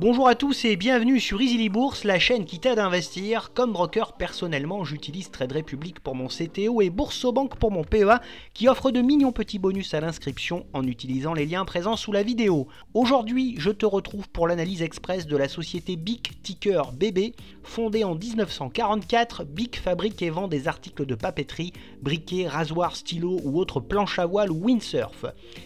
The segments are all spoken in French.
Bonjour à tous et bienvenue sur Easily Bourse, la chaîne qui t'aide à investir. Comme broker, personnellement, j'utilise Trade Republic pour mon CTO et Boursobank pour mon PEA qui offre de mignons petits bonus à l'inscription en utilisant les liens présents sous la vidéo. Aujourd'hui, je te retrouve pour l'analyse express de la société BIC, ticker BB. Fondée en 1944, BIC fabrique et vend des articles de papeterie, briquets, rasoirs, stylos ou autres planches à voile ou windsurf.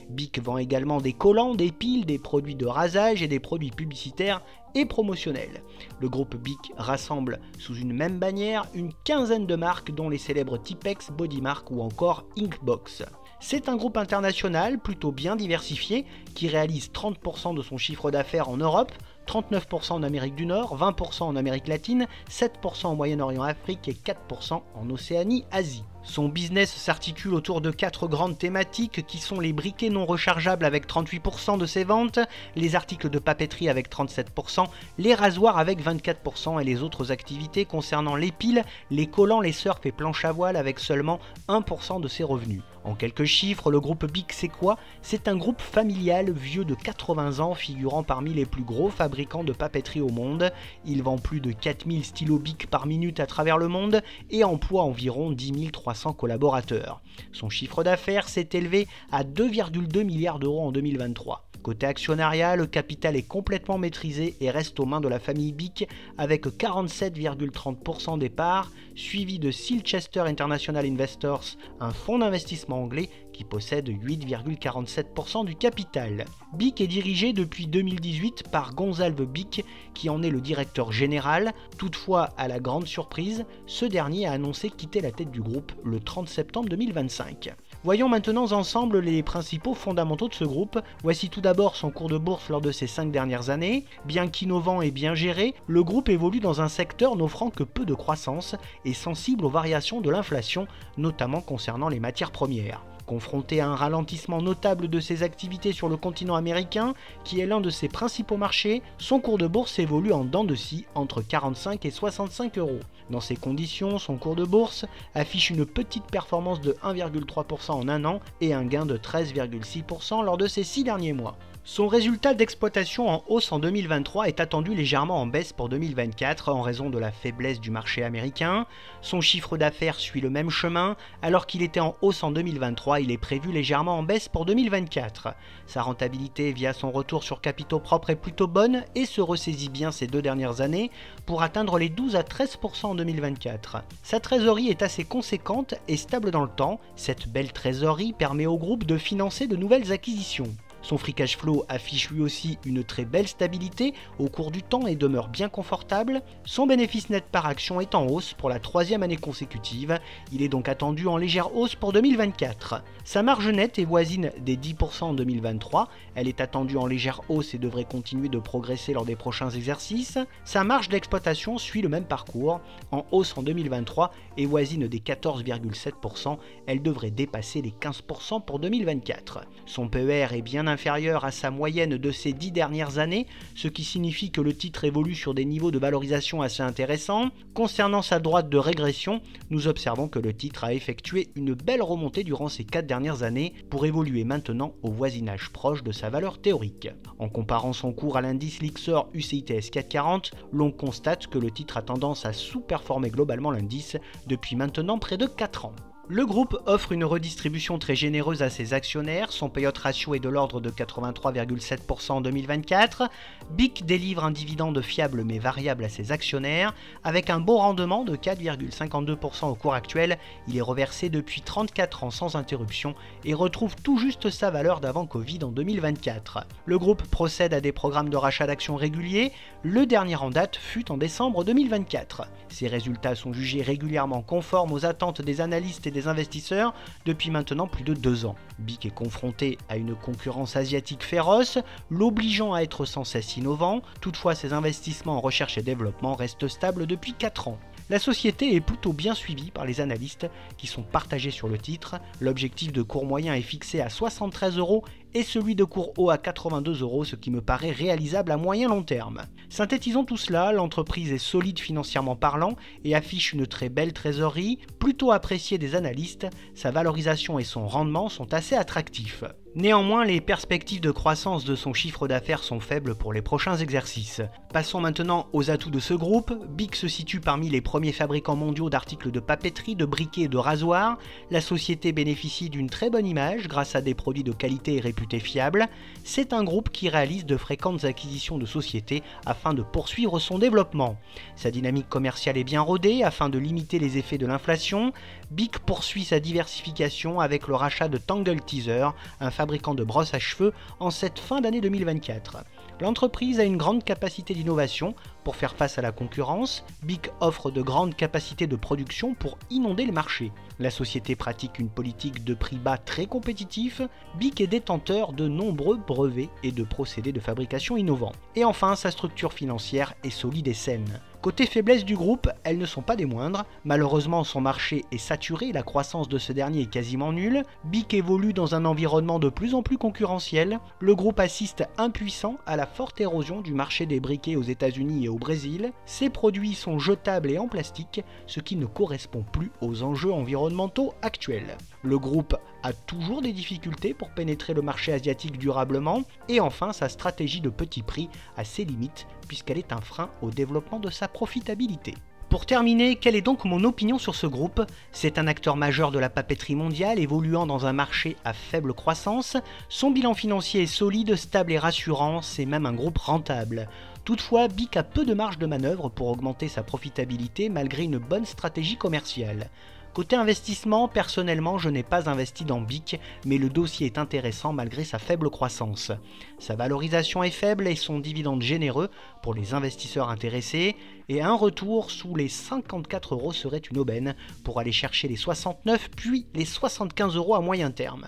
BIC vend également des collants, des piles, des produits de rasage et des produits publicitaires et promotionnel. Le groupe BIC rassemble sous une même bannière une quinzaine de marques dont les célèbres Tipex, Bodymark ou encore Inkbox. C'est un groupe international plutôt bien diversifié qui réalise 30% de son chiffre d'affaires en Europe, 39% en Amérique du Nord, 20% en Amérique latine, 7% au Moyen-Orient Afrique et 4% en Océanie Asie. Son business s'articule autour de 4 grandes thématiques qui sont les briquets non rechargeables avec 38% de ses ventes, les articles de papeterie avec 37%, les rasoirs avec 24% et les autres activités concernant les piles, les collants, les surfs et planches à voile avec seulement 1% de ses revenus. En quelques chiffres, le groupe BIC c'est quoi? C'est un groupe familial vieux de 80 ans figurant parmi les plus gros fabricants de papeterie au monde. Il vend plus de 4000 stylos BIC par minute à travers le monde et emploie environ 10 300 collaborateurs. Son chiffre d'affaires s'est élevé à 2,2 milliards d'euros en 2023. Côté actionnariat, le capital est complètement maîtrisé et reste aux mains de la famille BIC avec 47,30% des parts, suivi de Silchester International Investors, un fonds d'investissement anglais qui possède 8,47% du capital. BIC est dirigé depuis 2018 par Gonzalve BIC qui en est le directeur général. Toutefois, à la grande surprise, ce dernier a annoncé quitter la tête du groupe le 30 septembre 2025. Voyons maintenant ensemble les principaux fondamentaux de ce groupe. Voici tout d'abord son cours de bourse lors de ces 5 dernières années. Bien qu'innovant et bien géré, le groupe évolue dans un secteur n'offrant que peu de croissance et sensible aux variations de l'inflation, notamment concernant les matières premières. Confronté à un ralentissement notable de ses activités sur le continent américain, qui est l'un de ses principaux marchés, son cours de bourse évolue en dents de scie entre 45 et 65 euros. Dans ces conditions, son cours de bourse affiche une petite performance de 1,3% en un an et un gain de 13,6% lors de ces 6 derniers mois. Son résultat d'exploitation en hausse en 2023 est attendu légèrement en baisse pour 2024 en raison de la faiblesse du marché américain. Son chiffre d'affaires suit le même chemin, alors qu'il était en hausse en 2023, il est prévu légèrement en baisse pour 2024. Sa rentabilité via son retour sur capitaux propres est plutôt bonne et se ressaisit bien ces 2 dernières années pour atteindre les 12 à 13% en 2024. Sa trésorerie est assez conséquente et stable dans le temps. Cette belle trésorerie permet au groupe de financer de nouvelles acquisitions. Son free cash flow affiche lui aussi une très belle stabilité au cours du temps et demeure bien confortable. Son bénéfice net par action est en hausse pour la 3e année consécutive. Il est donc attendu en légère hausse pour 2024. Sa marge nette est voisine des 10% en 2023. Elle est attendue en légère hausse et devrait continuer de progresser lors des prochains exercices. Sa marge d'exploitation suit le même parcours, en hausse en 2023 et voisine des 14,7%. Elle devrait dépasser les 15% pour 2024. Son PER est bien inférieur à sa moyenne de ces 10 dernières années, ce qui signifie que le titre évolue sur des niveaux de valorisation assez intéressants. Concernant sa droite de régression, nous observons que le titre a effectué une belle remontée durant ces 4 dernières années pour évoluer maintenant au voisinage proche de sa valeur théorique. En comparant son cours à l'indice Lixor UCITS 440, l'on constate que le titre a tendance à sous-performer globalement l'indice depuis maintenant près de 4 ans. Le groupe offre une redistribution très généreuse à ses actionnaires, son payout ratio est de l'ordre de 83,7% en 2024. BIC délivre un dividende fiable mais variable à ses actionnaires, avec un bon rendement de 4,52% au cours actuel. Il est reversé depuis 34 ans sans interruption et retrouve tout juste sa valeur d'avant Covid en 2024. Le groupe procède à des programmes de rachat d'actions réguliers, le dernier en date fut en décembre 2024. Ces résultats sont jugés régulièrement conformes aux attentes des analystes et des investisseurs depuis maintenant plus de 2 ans. BIC est confronté à une concurrence asiatique féroce, l'obligeant à être sans cesse innovant. Toutefois, ses investissements en recherche et développement restent stables depuis 4 ans. La société est plutôt bien suivie par les analystes qui sont partagés sur le titre. L'objectif de court moyen est fixé à 73 € et celui de cours haut à 82 €, ce qui me paraît réalisable à moyen long terme. Synthétisons tout cela, l'entreprise est solide financièrement parlant et affiche une très belle trésorerie, plutôt appréciée des analystes, sa valorisation et son rendement sont assez attractifs. Néanmoins, les perspectives de croissance de son chiffre d'affaires sont faibles pour les prochains exercices. Passons maintenant aux atouts de ce groupe. BIC se situe parmi les premiers fabricants mondiaux d'articles de papeterie, de briquets et de rasoirs. La société bénéficie d'une très bonne image grâce à des produits de qualité et réputés fiables. C'est un groupe qui réalise de fréquentes acquisitions de sociétés afin de poursuivre son développement. Sa dynamique commerciale est bien rodée afin de limiter les effets de l'inflation. BIC poursuit sa diversification avec le rachat de Tangle Teezer, un fabricant de brosses à cheveux, en cette fin d'année 2024. L'entreprise a une grande capacité d'innovation pour faire face à la concurrence. BIC offre de grandes capacités de production pour inonder le marché. La société pratique une politique de prix bas très compétitif. BIC est détenteur de nombreux brevets et de procédés de fabrication innovants. Et enfin, sa structure financière est solide et saine. Côté faiblesse du groupe, elles ne sont pas des moindres. Malheureusement, son marché est saturé, la croissance de ce dernier est quasiment nulle. BIC évolue dans un environnement de plus en plus concurrentiel. Le groupe assiste impuissant à la forte érosion du marché des briquets aux États-Unis et au Brésil. Ses produits sont jetables et en plastique, ce qui ne correspond plus aux enjeux environnementaux actuels. Le groupe a toujours des difficultés pour pénétrer le marché asiatique durablement. Et enfin, sa stratégie de petit prix a ses limites, puisqu'elle est un frein au développement de sa profitabilité. Pour terminer, quelle est donc mon opinion sur ce groupe? C'est un acteur majeur de la papeterie mondiale, évoluant dans un marché à faible croissance. Son bilan financier est solide, stable et rassurant, c'est même un groupe rentable. Toutefois, BIC a peu de marge de manœuvre pour augmenter sa profitabilité malgré une bonne stratégie commerciale. Côté investissement, personnellement, je n'ai pas investi dans BIC, mais le dossier est intéressant malgré sa faible croissance. Sa valorisation est faible et son dividende généreux pour les investisseurs intéressés, et un retour sous les 54 € serait une aubaine pour aller chercher les 69 puis les 75 € à moyen terme.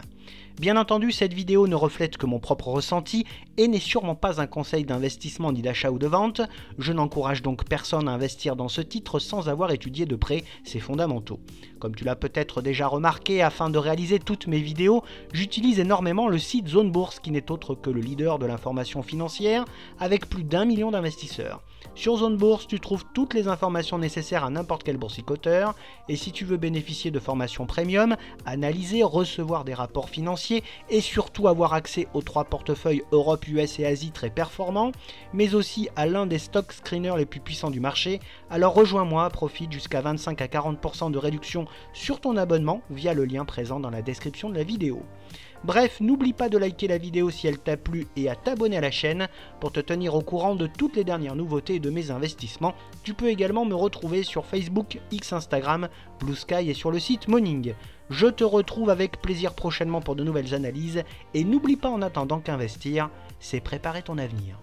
Bien entendu, cette vidéo ne reflète que mon propre ressenti et n'est sûrement pas un conseil d'investissement ni d'achat ou de vente. Je n'encourage donc personne à investir dans ce titre sans avoir étudié de près ses fondamentaux. Comme tu l'as peut-être déjà remarqué, afin de réaliser toutes mes vidéos, j'utilise énormément le site Zone Bourse qui n'est autre que le leader de l'information financière avec plus d'1 million d'investisseurs. Sur Zone Bourse, tu trouves toutes les informations nécessaires à n'importe quel boursicoteur et si tu veux bénéficier de formations premium, analyser, recevoir des rapports financiers et surtout avoir accès aux 3 portefeuilles Europe, US et Asie très performants, mais aussi à l'un des stock screeners les plus puissants du marché, alors rejoins-moi, profite jusqu'à 25 à 40% de réduction sur ton abonnement via le lien présent dans la description de la vidéo. Bref, n'oublie pas de liker la vidéo si elle t'a plu et à t'abonner à la chaîne pour te tenir au courant de toutes les dernières nouveautés et de mes investissements. Tu peux également me retrouver sur Facebook, X, Instagram, Blue Sky et sur le site Moning. Je te retrouve avec plaisir prochainement pour de nouvelles analyses et n'oublie pas en attendant qu'investir, c'est préparer ton avenir.